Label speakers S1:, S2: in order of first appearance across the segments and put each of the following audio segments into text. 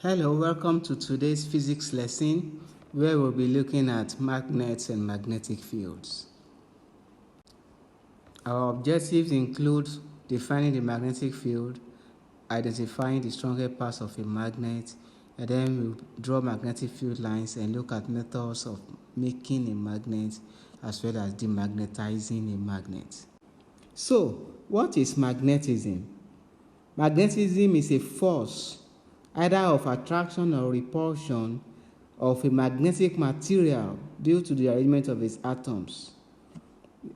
S1: Hello, welcome to today's physics lesson where we'll be looking at magnets and magnetic fields. Our objectives include defining the magnetic field, identifying the strongest parts of a magnet, and then we'll draw magnetic field lines and look at methods of making a magnet as well as demagnetizing a magnet. So, what is magnetism? Magnetism is a force either of attraction or repulsion of a magnetic material due to the arrangement of its atoms,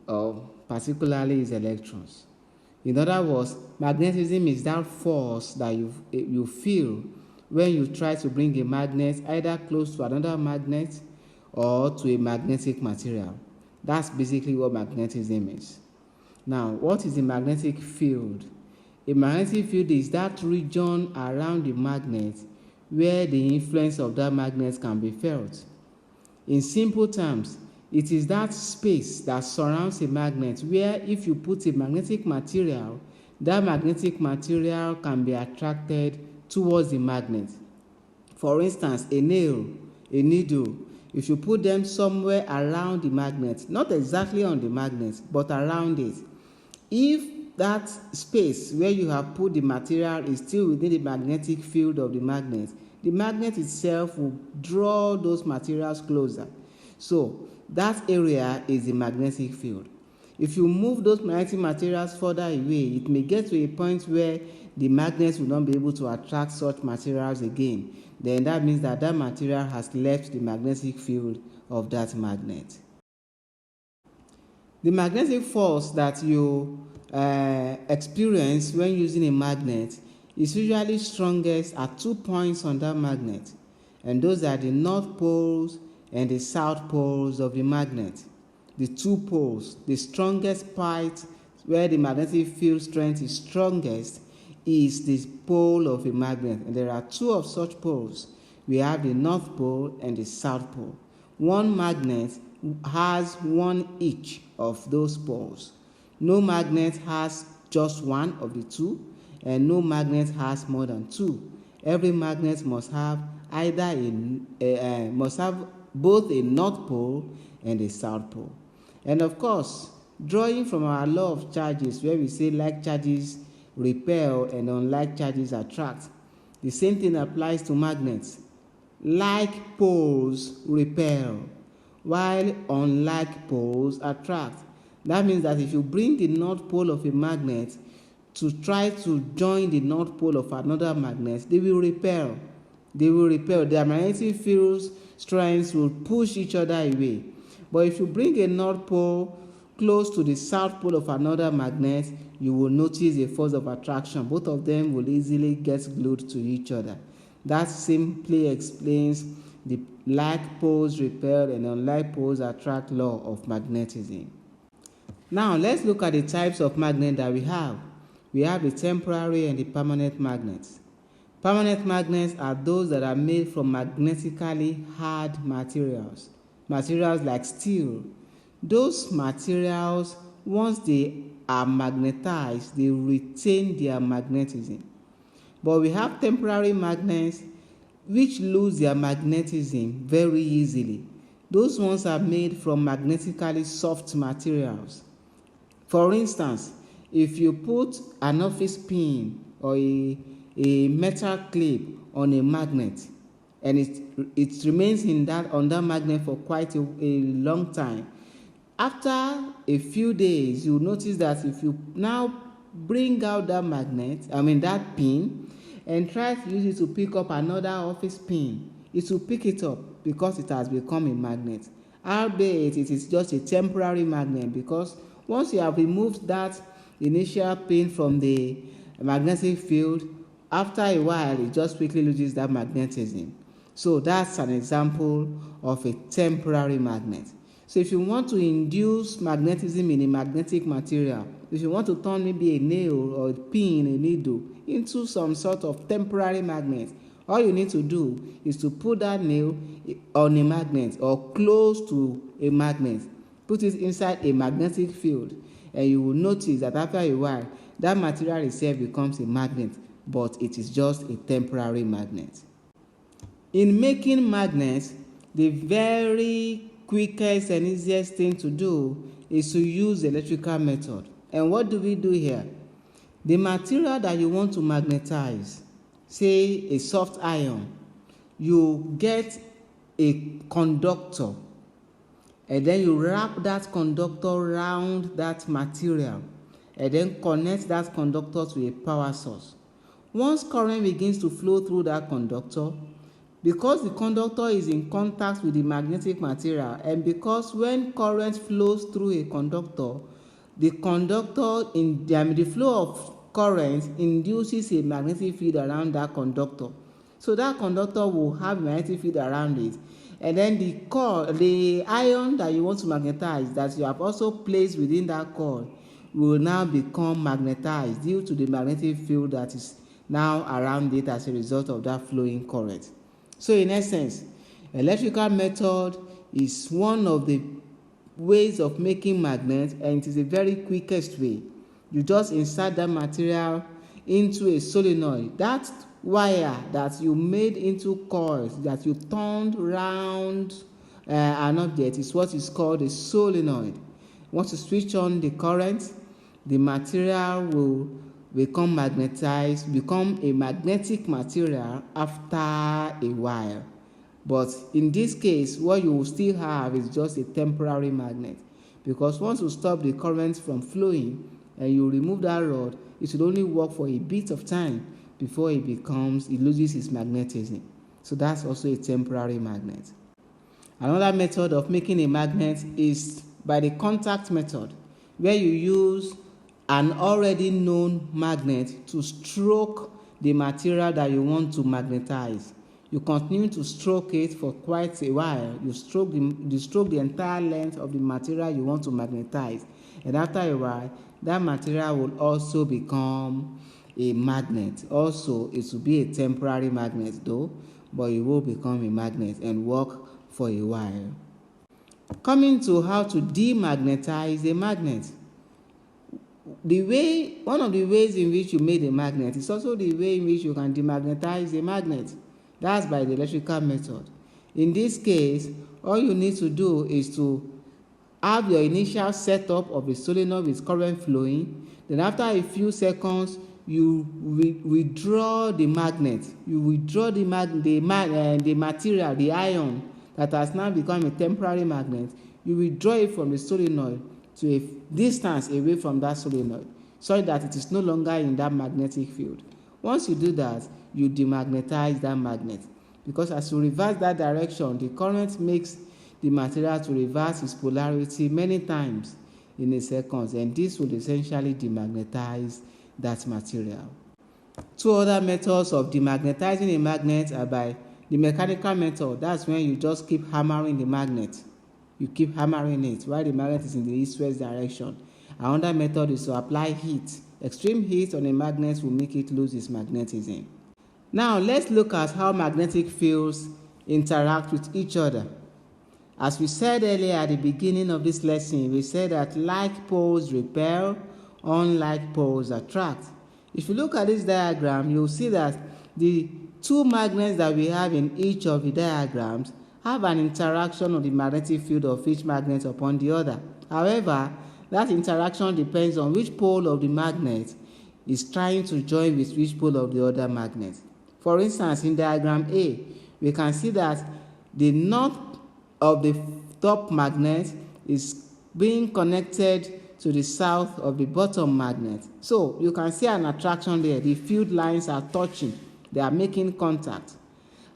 S1: or particularly its electrons. In other words, magnetism is that force that you feel when you try to bring a magnet either close to another magnet or to a magnetic material. That's basically what magnetism is. Now, what is the magnetic field? A magnetic field is that region around the magnet where the influence of that magnet can be felt. In simple terms, it is that space that surrounds a magnet where if you put a magnetic material, that magnetic material can be attracted towards the magnet. For instance, a nail, a needle, if you put them somewhere around the magnet, not exactly on the magnet, but around it, if that space where you have put the material is still within the magnetic field of the magnet itself will draw those materials closer. So that area is the magnetic field. If you move those magnetic materials further away, it may get to a point where the magnet will not be able to attract such materials again. Then that means that that material has left the magnetic field of that magnet. The magnetic force that you experience when using a magnet is usually strongest at 2 points on that magnet, and those are the north poles and the south poles of the magnet. The 2 poles, the strongest part where the magnetic field strength is strongest is the pole of a magnet, and there are 2 of such poles. We have the north pole and the south pole. One magnet has 1 each of those poles. No magnet has just 1 of the 2, and no magnet has more than 2. Every magnet must have both a north pole and a south pole. And of course, drawing from our law of charges, where we say like charges repel and unlike charges attract, the same thing applies to magnets. Like poles repel, while unlike poles attract. That means that if you bring the north pole of a magnet to try to join the north pole of another magnet, they will repel. Their magnetic field strengths will push each other away. But if you bring a north pole close to the south pole of another magnet, you will notice a force of attraction. Both of them will easily get glued to each other. That simply explains the like poles repel and unlike poles attract law of magnetism. Now, let's look at the types of magnet that we have. We have the temporary and the permanent magnets. Permanent magnets are those that are made from magnetically hard materials like steel. Those materials, once they are magnetized, they retain their magnetism. But we have temporary magnets which lose their magnetism very easily. Those ones are made from magnetically soft materials. For instance, if you put an office pin or a metal clip on a magnet and it remains on that magnet for quite a long time, after a few days you'll notice that if you now bring out that pin and try to use it to pick up another office pin, it will pick it up because it has become a magnet. Albeit it is just a temporary magnet, because once you have removed that initial pin from the magnetic field, after a while it just quickly loses that magnetism. So that's an example of a temporary magnet. So if you want to induce magnetism in a magnetic material, if you want to turn maybe a nail or a pin, a needle, into some sort of temporary magnet, all you need to do is to put that nail on a magnet or close to a magnet. Put it inside a magnetic field, and you will notice that after a while, that material itself becomes a magnet, but it is just a temporary magnet. In making magnets, the very quickest and easiest thing to do is to use the electrical method. And what do we do here? The material that you want to magnetize, say a soft iron, you get a conductor and then you wrap that conductor around that material and then connect that conductor to a power source. Once current begins to flow through that conductor, because the conductor is in contact with the magnetic material, and because when current flows through a conductor, the flow of current induces a magnetic field around that conductor. So that conductor will have a magnetic field around it, and then the iron that you want to magnetize, that you have also placed within that coil, will now become magnetized due to the magnetic field that is now around it as a result of that flowing current. So in essence, electrical method is one of the ways of making magnets, and it is the very quickest way. You just insert that material into a solenoid. That wire that you made into coils, that you turned round an object, is what is called a solenoid. Once you switch on the current, the material will become magnetized, become a magnetic material after a while. But in this case, what you will still have is just a temporary magnet, because once you stop the current from flowing and you remove that rod, it should only work for a bit of time before it loses its magnetism. So that's also a temporary magnet. Another method of making a magnet is by the contact method, where you use an already known magnet to stroke the material that you want to magnetize. You continue to stroke it for quite a while. You stroke the entire length of the material you want to magnetize, and after a while, that material will also become a magnet. Also, it will be a temporary magnet though, but it will become a magnet and work for a while. Coming to how to demagnetize a magnet. One of the ways in which you made a magnet is also the way in which you can demagnetize a magnet. That's by the electrical method. In this case, all you need to do is to have your initial setup of a solenoid with current flowing. Then after a few seconds, you withdraw the magnet. You withdraw the material, the iron that has now become a temporary magnet. You withdraw it from the solenoid to a distance away from that solenoid, so that it is no longer in that magnetic field. Once you do that, you demagnetize that magnet, because as you reverse that direction, the current makes the material to reverse its polarity many times in a second, and this will essentially demagnetize that material. Two other methods of demagnetizing a magnet are by the mechanical method. That's when you just keep hammering the magnet. You keep hammering it while the magnet is in the east-west direction. Another method is to apply heat. Extreme heat on a magnet will make it lose its magnetism. Now let's look at how magnetic fields interact with each other. As we said earlier at the beginning of this lesson, we said that like poles repel, unlike poles attract. If you look at this diagram, you'll see that the two magnets that we have in each of the diagrams have an interaction of the magnetic field of each magnet upon the other. However, that interaction depends on which pole of the magnet is trying to join with which pole of the other magnet. For instance, in diagram A, we can see that the north of the top magnet is being connected to the south of the bottom magnet. So you can see an attraction there. The field lines are touching. They are making contact.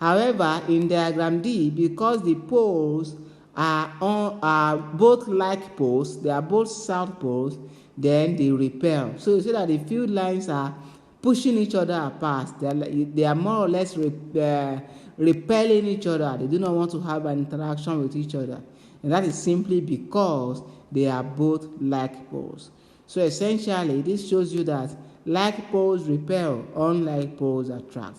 S1: However, in diagram D, because the poles are both like poles, they are both south poles, then they repel. So you see that the field lines are pushing each other apart. They are more or less repelling each other. They do not want to have an interaction with each other. And that is simply because they are both like poles. So essentially, this shows you that like poles repel, unlike poles attract.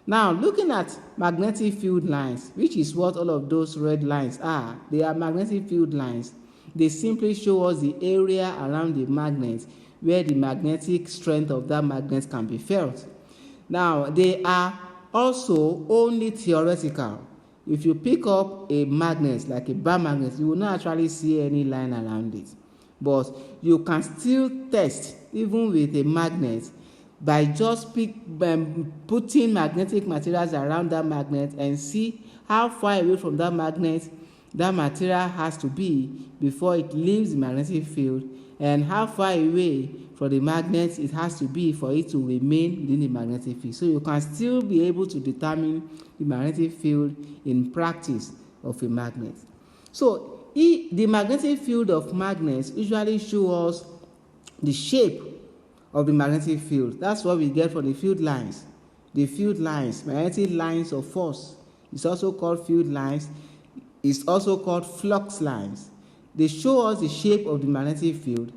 S1: Now, looking at magnetic field lines, which is what all of those red lines are, they are magnetic field lines. They simply show us the area around the magnet where the magnetic strength of that magnet can be felt. Now, they are also only theoretical. If you pick up a magnet like a bar magnet, you will not actually see any line around it, but you can still test even with a magnet by just putting magnetic materials around that magnet and see how far away from that magnet that material has to be before it leaves the magnetic field, and how far away from the magnet it has to be for it to remain within the magnetic field. So you can still be able to determine the magnetic field in practice of a magnet. So the magnetic field of magnets usually show us the shape of the magnetic field. That's what we get from the field lines. The field lines, magnetic lines of force, is also called field lines. It's also called flux lines. They show us the shape of the magnetic field.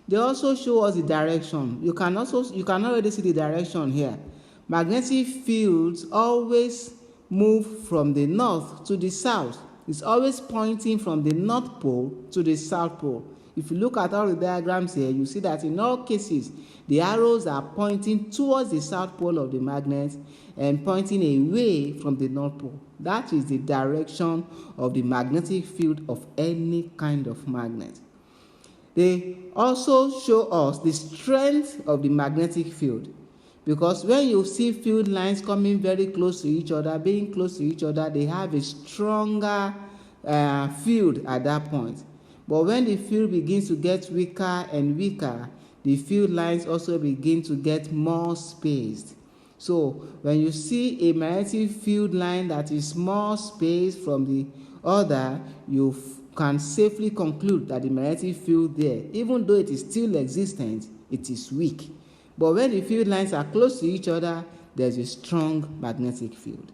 S1: They also show us the direction. You can already see the direction here. Magnetic fields always move from the north to the south. It's always pointing from the north pole to the south pole. If you look at all the diagrams here, you see that in all cases, the arrows are pointing towards the south pole of the magnet and pointing away from the north pole. That is the direction of the magnetic field of any kind of magnet. They also show us the strength of the magnetic field, because when you see field lines coming very close to each other, being close to each other, they have a stronger field at that point. But when the field begins to get weaker and weaker, the field lines also begin to get more spaced. So when you see a magnetic field line that is more spaced from the other, you can safely conclude that the magnetic field there, even though it is still existent, it is weak. But when the field lines are close to each other, there's a strong magnetic field.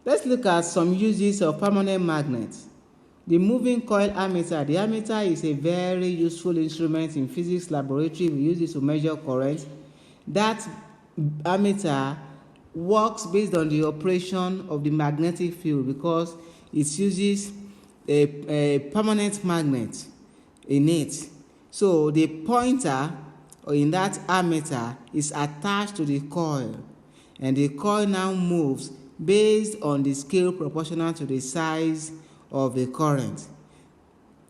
S1: Let's look at some uses of permanent magnets. The moving coil ammeter. The ammeter is a very useful instrument in physics laboratory. We use it to measure current. That ammeter works based on the operation of the magnetic field because it uses a permanent magnet in it. So the pointer in that ammeter is attached to the coil, and the coil now moves based on the scale proportional to the size of the current.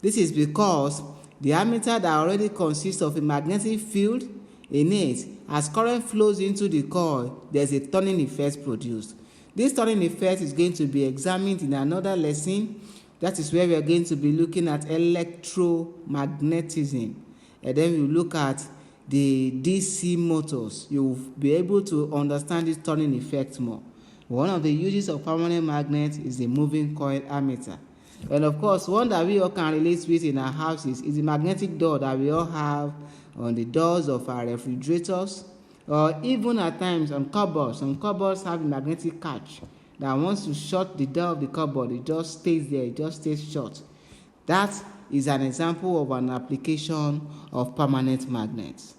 S1: This is because the ammeter that already consists of a magnetic field in it, as current flows into the coil, there's a turning effect produced. This turning effect is going to be examined in another lesson. That is where we are going to be looking at electromagnetism, and then we look at the DC motors. You'll be able to understand this turning effect more. One of the uses of permanent magnet is the moving coil ammeter. And of course, one that we all can relate with in our houses is the magnetic door that we all have on the doors of our refrigerators, or even at times on cupboards. Some cupboards have a magnetic catch that once you shut the door of the cupboard, it just stays there, it just stays shut. That is an example of an application of permanent magnets.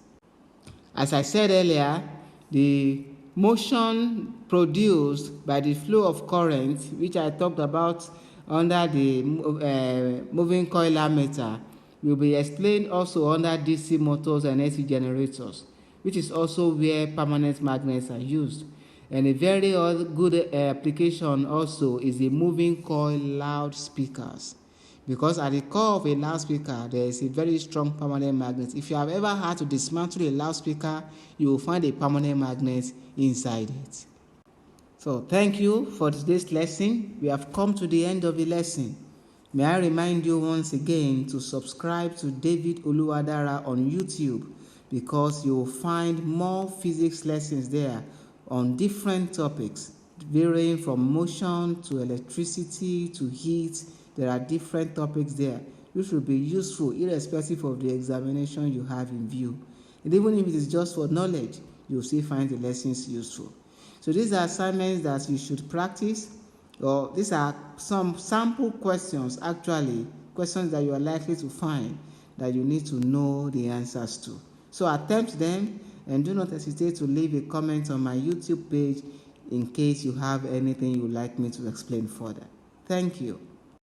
S1: As I said earlier, the motion produced by the flow of current, which I talked about under the moving coil ammeter, will be explained also under DC motors and AC generators, which is also where permanent magnets are used. And a very good application also is the moving coil loudspeakers, because at the core of a loudspeaker there is a very strong permanent magnet. If you have ever had to dismantle a loudspeaker, you will find a permanent magnet inside it. So thank you for today's lesson. We have come to the end of the lesson. May I remind you once again to subscribe to David Oluwadara on YouTube, because you will find more physics lessons there on different topics, varying from motion to electricity to heat. There are different topics there which will be useful irrespective of the examination you have in view. And even if it is just for knowledge, you'll still find the lessons useful. So these are assignments that you should practice, or these are some sample questions, actually, questions that you are likely to find that you need to know the answers to. So attempt them, and do not hesitate to leave a comment on my YouTube page in case you have anything you would like me to explain further. Thank you.